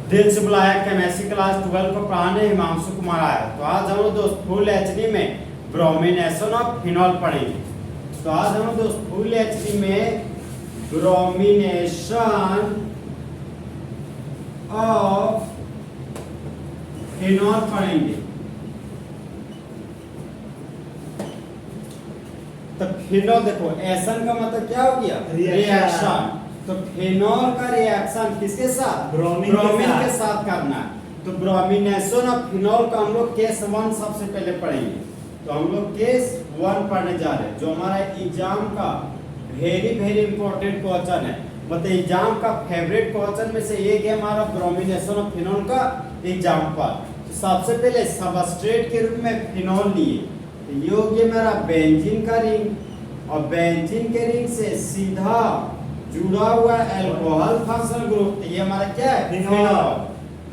दिल से बुलाया केमिस्ट्री क्लास 12 को पढ़ाने हिमांशु कुमार आया। तो आज हम लोग दोस्त फुल एचडी में ब्रोमिनेशन ऑफ फिनॉल पढ़ेंगे। तो आज हम लोग दोस्त फुल एचडी में ब्रोमिनेशन ऑफ फिनॉल पढ़ेंगे। तो फिनॉल देखो एसन का मतलब क्या हो गया, रिएक्शन। तो फिनॉल का रिएक्शन किसके साथ, ब्रोमीन के साथ करना है। तो ब्रोमिनेशन ऑफ फिनॉल का हम लोग केस 1 सबसे पहले पढ़ेंगे। तो हम लोग केस 1 पढ़ने जा रहे हैं, जो हमारा एग्जाम का वेरी इंपॉर्टेंट क्वेश्चन है। मतलब एग्जाम का फेवरेट क्वेश्चन में से एक है हमारा ब्रोमिनेशन ऑफ फिनॉल का एग्जाम्पल। तो सबसे पहले सबस्ट्रेट के रूप में फिनॉल लिए, तो ये हो गया मेरा बेंजीन का रिंग, और बेंजीन के रिंग से सीधा जुड़ा हुआ अल्कोहल फंक्शनल ग्रुप। तो ये हमारा क्या है, फिनॉल।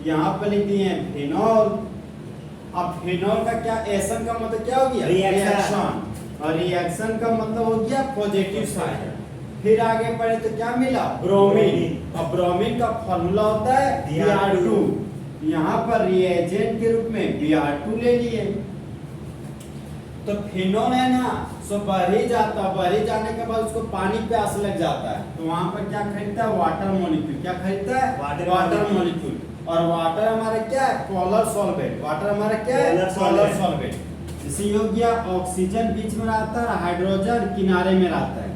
यहाँ पर लिख दिए हैं फिनॉल। अब फिनॉल का क्या, एसन का मतलब क्या हो गया, रिएक्शन, और रिएक्शन का मतलब हो गया पॉजिटिव साइड। फिर आगे बढ़े तो क्या मिला, ब्रोमीन। और ब्रोमीन का फॉर्मूला होता है Br2। यहाँ पर रिएजेंट के रूप में Br2 ले लिए। तो फिनॉल है ना, सो बढ़ ही जाता, बढ़ ही जाने के बाद उसको पानी प्यास लग जाता है। तो वहां पर क्या खरीदता है, वाटर मॉलिक्यूल। क्या खरीदता है, वाटर मॉलिक्यूल। और वाटर हमारा क्या है, पोलर सॉल्वेंट। वाटर हमारा क्या है, पोलर सॉल्वेंट। इसी योग्य ऑक्सीजन बीच में रहता है, हाइड्रोजन किनारे में रहता है।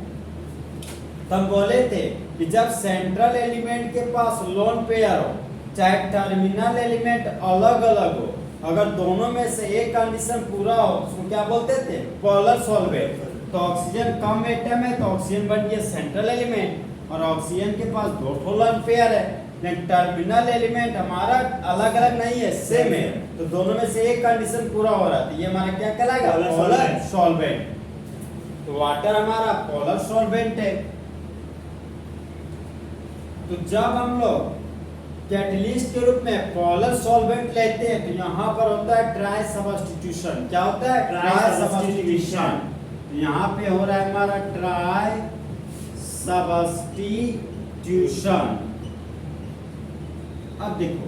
तब बोले थे कि जब सेंट्रल एलिमेंट के पास लोन पेयर हो, चाहे टर्मिनल एलिमेंट अलग अलग हो, अगर दोनों में से एक कंडीशन पूरा हो, उसको क्या बोलते थे, पोलर सॉल्वेंट। तो ऑक्सीजन कम एटम है, तो ऑक्सीजन बन गया सेंट्रल एलिमेंट, और ऑक्सीजन के पास 2 लोन पेयर है। लेकिन टर्मिनल एलिमेंट हमारा अलग अलग नहीं है, सेम है। तो दोनों में से एक कंडीशन पूरा हो रहा है, तो ये हमारा क्या कहलाएगा, पोलर सॉल्वेंट। तो वाटर हमारा पोलर सॉल्वेंट है। तो जब हम लोग कैटलिस्ट के रूप में पोलर सॉल्वेंट लेते हैं, तो यहाँ पर होता है ट्राई सब्स्टिट्यूशन। क्या होता है, ट्राई सब्स्टिट्यूशन। तो यहाँ पे हो रहा है हमारा ट्राई सब्स्टिट्यूशन। अब देखो,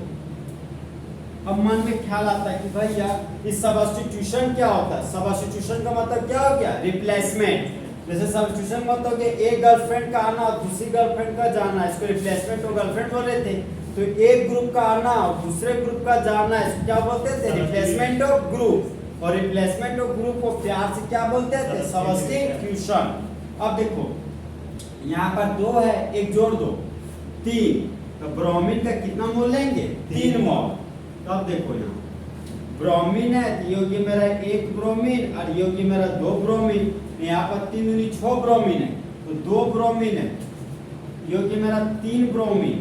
अब मन में ख्याल आता है कि भैया इस सब्स्टिट्यूशन क्या होता है। सब्स्टिट्यूशन का मतलब क्या हो गया, रिप्लेसमेंट। जैसे सब्स्टिट्यूशन का मतलब कि एक गर्लफ्रेंड का आना और दूसरी गर्लफ्रेंड का जाना, इसको रिप्लेसमेंट और गर्लफ्रेंड बोल रहे थे। तो एक ग्रुप का आना और दूसरे ग्रुप का जाना, इसको क्या बोलते थे, रिप्लेसमेंट ऑफ ग्रुप। और रिप्लेसमेंट ऑफ ग्रुप को प्यार से क्या बोलते थे, सब्स्टिट्यूशन। अब देखो यहाँ पर 2 है, एक जोड़ दो 3। तो ब्रोमीन का कितना मोल लेंगे, 3 मोल। तो अब देखो यहाँ ब्रोमीन है, तो ये होगी मेरा 1 ब्रोमीन, और ये होगी मेरा 2 ब्रोमीन। यहाँ पर 3 दूनी 6 ब्रोमीन है, तो 2 ब्रोमीन है, ये होगी मेरा 3 ब्रोमीन।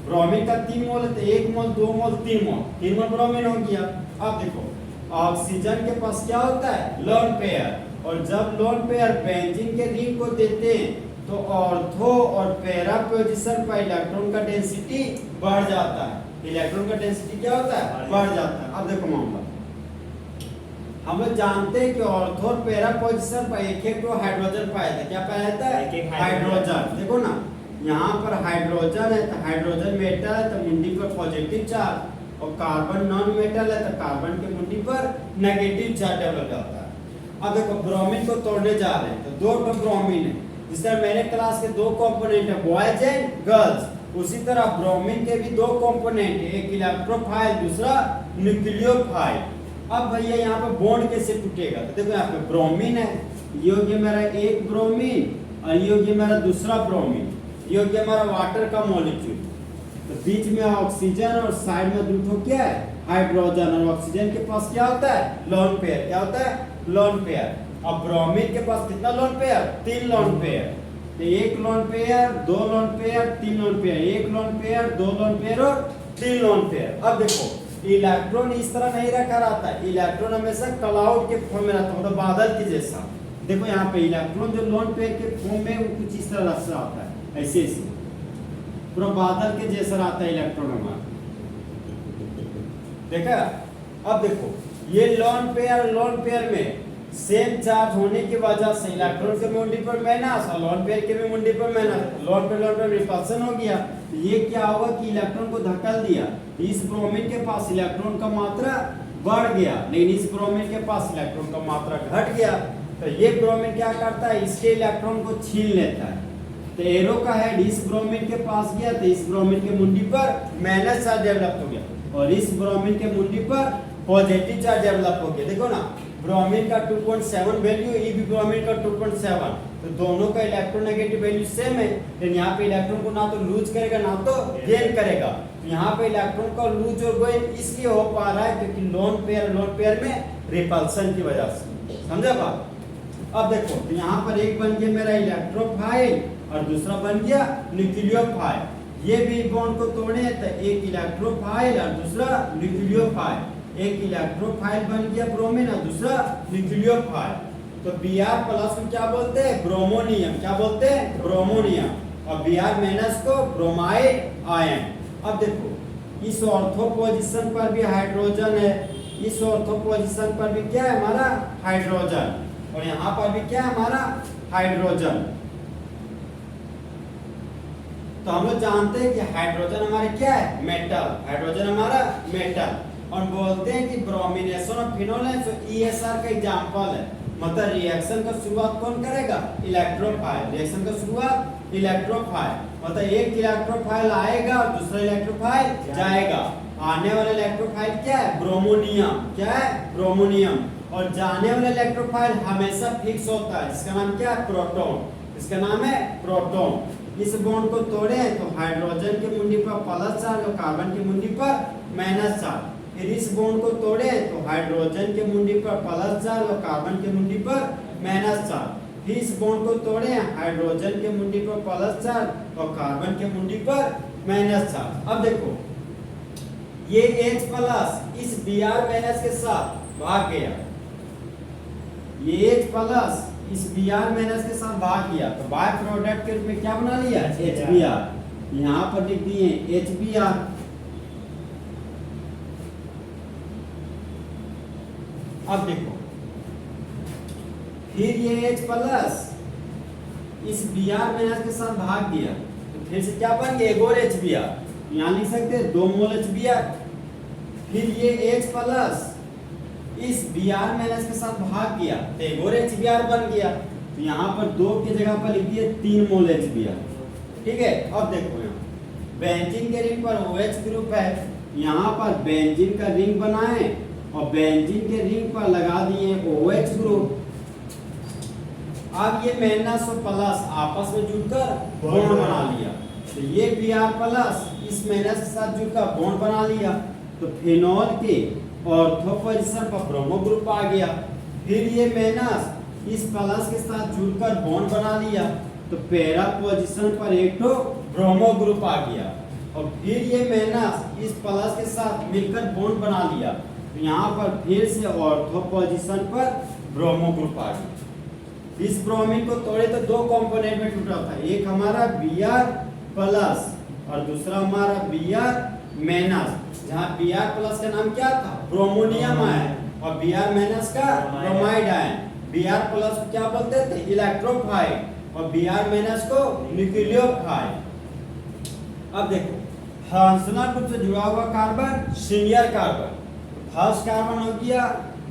ब्रोमीन का 3 मोल है, तो 1 मोल 2 मोल 3 मोल, 3 मोल ब्रोमीन हो गया। अब देखो ऑक्सीजन के पास क्या होता है, लोन पेयर। और जब लोन पेयर बेंजीन के रिंग को देते हैं, तो ऑर्थो और पैरा पोजीशन पर इलेक्ट्रॉन का डेंसिटी बढ़ जाता है। इलेक्ट्रॉन का डेंसिटी क्या होता है, बढ़ जाता है। अब देखो मामला, हम लोग जानते हैं कि ऑर्थो और पैरा पोजीशन पर एक हाइड्रोजन पाया था। क्या पाया जाता है, हाइड्रोजन। देखो ना, यहाँ पर हाइड्रोजन है, तो हाइड्रोजन मेटल है, तो मुंडी पर पॉजिटिव चार्ज, और कार्बन नॉन मेटल है, तो कार्बन के मुंडी पर नेगेटिव चार्ज डेवलप होता है। अब देखो ब्रोमीन को तोड़ने जा रहे हैं, तो 2 ब्रोमीन है। जिस तरह मेरे क्लास के 2 कंपोनेंट है, बॉयज एंड गर्ल्स, उसी तरह ब्रोमीन के भी 2 कंपोनेंट है, एक इलेक्ट्रोफाइल, दूसरा न्यूक्लियोफाइल। अब भैया यहाँ पर बॉन्ड कैसे टूटेगा, तो देखो यहाँ पे ब्रोमीन है, ये हो गया मेरा 1 ब्रोमीन, और ये हो गया मेरा दूसरा ब्रोमीन, ये हो गया हमारा वाटर का मॉलिक्यूल। तो बीच में ऑक्सीजन और साइड में 2 क्या है, हाइड्रोजन। और ऑक्सीजन के पास क्या होता है, लोन पेयर। क्या होता है, लोन पेयर। अब ब्रोमीन के पास कितना लोन पेयर, 3 लोन पेयर। तो 1 lone pair, 2 lone pair, 3 lone pair, 1 lone pair, 2 lone pair और 3 लोन पेयर। अब देखो इलेक्ट्रॉन इस तरह नहीं रखा रहता है, इलेक्ट्रॉन हमेशा क्लाउड के फॉर्म में रहता है, मतलब बादल के जैसा। देखो यहाँ पे इलेक्ट्रॉन जो लोन पेयर के फॉर्म में वो कुछ इस तरह रखा होता है, ऐसे ऐसे पूरा बादल के जैसा रहता है इलेक्ट्रॉन हमारा। देखा। अब देखो ये लोन पेयर में सेम चार्ज होने की वजह से इलेक्ट्रॉन के मुंडी पर माइनस और लोन पेयर के भी मुंडी पर माइनस, लोन पे रिपल्सन हो गया। ये क्या होगा कि इलेक्ट्रॉन को धक्का दिया, इस ब्रोमीन के पास इलेक्ट्रॉन का मात्रा बढ़ गया, लेकिन इस ब्रोमीन के पास इलेक्ट्रॉन का मात्रा घट गया। तो ये ब्रोमीन क्या करता है, इसके इलेक्ट्रॉन को छीन लेता है। तो एरो का हेड इस ब्रोमीन के पास गया तो इस ब्रोमीन के मुंडी पर माइनस चार्ज डेवलप हो गया और इस ब्रोमीन के मुंडी पर पॉजिटिव चार्ज डेवलप हो गया। देखो ना, ब्रोमीन का 2.7 वैल्यू, ये भी ब्रोमीन का 2.7, तो दोनों का इलेक्ट्रोनेगेटिव वैल्यू सेम है। लेकिन यहाँ पे इलेक्ट्रॉन को ना तो लूज करेगा ना तो गेन करेगा। यहाँ पे इलेक्ट्रॉन का लूज और गेन इसलिए हो पा रहा है क्योंकि लोन पेयर में रिपल्सन की वजह से। समझा बात? अब देखो, तो यहाँ पर एक बन गया मेरा इलेक्ट्रोफाइल और दूसरा बन गया न्यूक्लियोफाइल। ये भी बॉन्ड को तोड़े तो एक इलेक्ट्रोफाइल और दूसरा न्यूक्लियोफाइल। एक इलेक्ट्रोफाइल बन गया ब्रोमीन और दूसरा न्यूक्लियोफाइल। तो Br प्लस को क्या बोलते हैं, ब्रोमोनियम। क्या बोलते हैं, ब्रोमोनियम। और Br माइनस को ब्रोमाइड आयन। अब देखो, इस ऑर्थो पोजीशन पर भी हाइड्रोजन है, इस ऑर्थो पोजीशन पर भी क्या है हमारा, हाइड्रोजन, और यहाँ पर भी क्या है हमारा, हाइड्रोजन। तो हम लोग जानते हैं कि हाइड्रोजन हमारे क्या है, मेटल। हाइड्रोजन हमारा मेटल। और बोलते हैं कि ब्रोमिनेशन ऑफ फिनोल है, तो ESR का एग्जांपल है। मतलब रिएक्शन का शुरुआत कौन करेगा, इलेक्ट्रोफाइल। रिएक्शन का शुरुआत इलेक्ट्रोफाइल, मतलब एक इलेक्ट्रोफाइल आएगा और दूसरा इलेक्ट्रोफाइल जाएगा। आने वाला इलेक्ट्रोफाइल क्या है, ब्रोमोनियम। क्या है, ब्रोमोनियम। और जाने वाला इलेक्ट्रोफाइल हमेशा फिक्स होता है, इसका नाम क्या है, प्रोटॉन। इसका नाम है प्रोटॉन। इस बॉन्ड को तोड़े तो हाइड्रोजन के मुंडी पर प्लस चार्ज और कार्बन की मुंडी पर माइनस चार्ज। फिर इस बॉन्ड को तोड़े तो हाइड्रोजन के मुंडी पर प्लस चार्ज और कार्बन के मुंडी पर माइनस चार्ज। फिर इस बॉन्ड को तोड़े हाइड्रोजन के मुंडी पर प्लस चार्ज और कार्बन के मुंडी पर माइनस चार्ज। अब देखो, ये H प्लस इस Br माइनस के साथ भाग गया, ये H प्लस इस Br माइनस के साथ भाग गया, तो बाय प्रोडक्ट के रूप में क्या बना लिया, HBr। यहाँ पर लिख दिए HBr। अब देखो, फिर ये H प्लस इस Br माइनस के साथ भाग गया, तो फिर से क्या बन गया, एक और HBr। यहाँ लिख सकते हैं 2 मोल HBr। फिर ये H प्लस इस Br माइनस के साथ भाग गया तो एक और HBr बन गया, तो यहाँ पर 2 की जगह पर लिख दिए 3 मोल HBr। ठीक है। अब देखो, यहाँ बेंजीन के रिंग पर OH ग्रुप है, यहाँ पर बेंजीन का रिंग बनाए और बेंजीन के रिंग पर लगा दिए OH ग्रुप। अब ये माइनस और प्लस आपस में जुड़कर बॉन्ड बना लिया, तो ये Br प्लस इस माइनस के साथ जुड़कर बॉन्ड बना लिया, तो फिनोल के ऑर्थो पोजीशन पर ब्रोमो ग्रुप आ गया। फिर ये माइनस इस प्लस के साथ जुड़कर बॉन्ड बना लिया, तो पैरा पोजीशन पर एक तो ब्रोमो ग्रुप आ गया। और फिर ये माइनस इस प्लस के साथ मिलकर बॉन्ड बना लिया, तो यहाँ पर फिर से ऑर्थो पोजीशन पर ब्रोमो ग्रुप आ गया। इस ब्रोमीन को तोड़े तो 2 कंपोनेंट में टूटा था, एक हमारा Br प्लस और दूसरा हमारा Br माइनस। जहाँ Br प्लस का नाम क्या था, ब्रोमोनियम आयन, और Br माइनस का ब्रोमाइड आयन। Br प्लस को क्या बोलते थे, इलेक्ट्रोफाइल, और Br माइनस को न्यूक्लियोफाइल। अब देखो, फंक्शनल ग्रुप से जुड़ा हुआ carbon senior carbon. First carbon हो गया,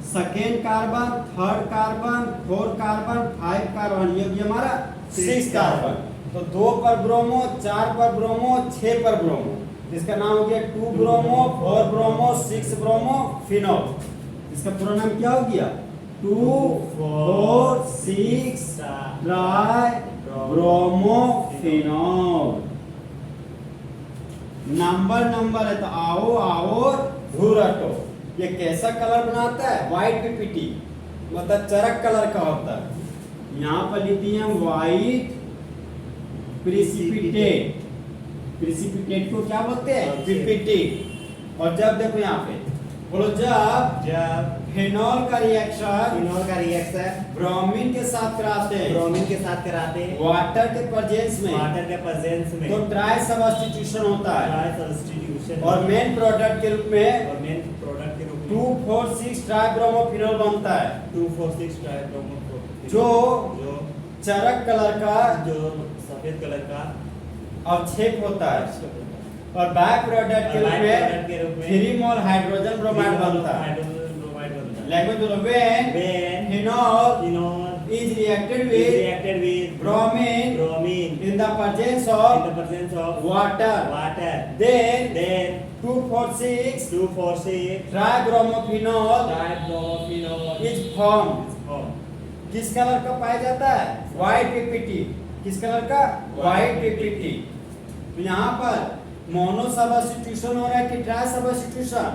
second carbon, third carbon, fourth carbon, 5 carbon, ये भी हमारा 6 कार्बन। तो 2 पर ब्रोमो, 4 पर ब्रोमो, 6 पर ब्रोमो, इसका नाम हो गया 2 ब्रोमो, 4 ब्रोमो, 6 ब्रोमो फिनोल। इसका पूरा नाम क्या हो गया, 2 4 6 ट्राई ब्रोमो फिनोल। नंबर है, तो आओ आओ धुरटो। ये कैसा कलर बनाता है, व्हाइट पीपीटी, मतलब चरक कलर का होता है। यहाँ पर लिख दिए हम व्हाइट प्रिसिपिटेट। प्रिसिपिटेट को क्या बोलते हैं, पीपीटी। और जब देखो यहाँ पे बोलो, जब फिनोल का रिएक्शन ब्रोमीन के साथ कराते हैं वाटर के प्रेजेंस में, तो ट्राई सब्स्टिट्यूशन होता है, और मेन प्रोडक्ट के रूप में 2,4,6 ट्राइब्रोमोफिनॉल बनता है 2,4,6 ट्राइब्रोमोफिनॉल जो जो चरक कलर का जो सफेद कलर का अवक्षेप होता है और बाय प्रोडक्ट के रूप में 3 मोल हाइड्रोजन ब्रोमाइड बनता है। लैंग्वेज बोलो when phenol is reacted with bromine in the presence of water then 2,4,6 tribromophenol is formed। किस कलर का पाया जाता है? White PPT. किस कलर का? White PPT. तो यहाँ पर मोनो सब्स्टिट्यूशन हो रहा है कि try substitution?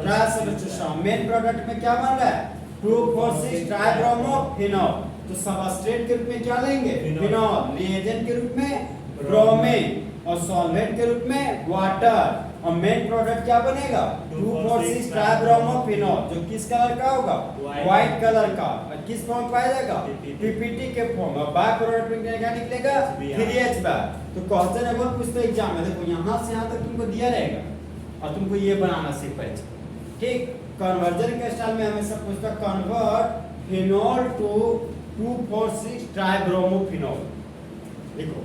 Try substitution. Main product में क्या बन रहा है? 2,4,6 ट्राइब्रोमोफिनॉल। तो सबस्ट्रेट के रूप में क्या लेंगे? फिनॉल। रिएजेंट के रूप में ब्रोमीन और सॉल्वेंट के रूप में वाटर और मेन प्रोडक्ट क्या बनेगा? 2,4,6 ट्राइब्रोमोफिनॉल जो किस कलर का होगा? व्हाइट कलर का। और किस फॉर्म पाया जाएगा? पीपीटी के फॉर्म। और बाय प्रोडक्ट में क्या निकलेगा? 3H bye. तो क्वेश्चन अगर पूछते एग्जाम में देखो यहाँ से यहाँ तक तुमको दिया रहेगा और तुमको ये बनाना सीख पाए। ठीक, कन्वर्जन के स्टाइल में हमेशा पूछता कन्वर्ट फिनॉल टू 2,4,6 ट्राइब्रोमोफिनॉल। देखो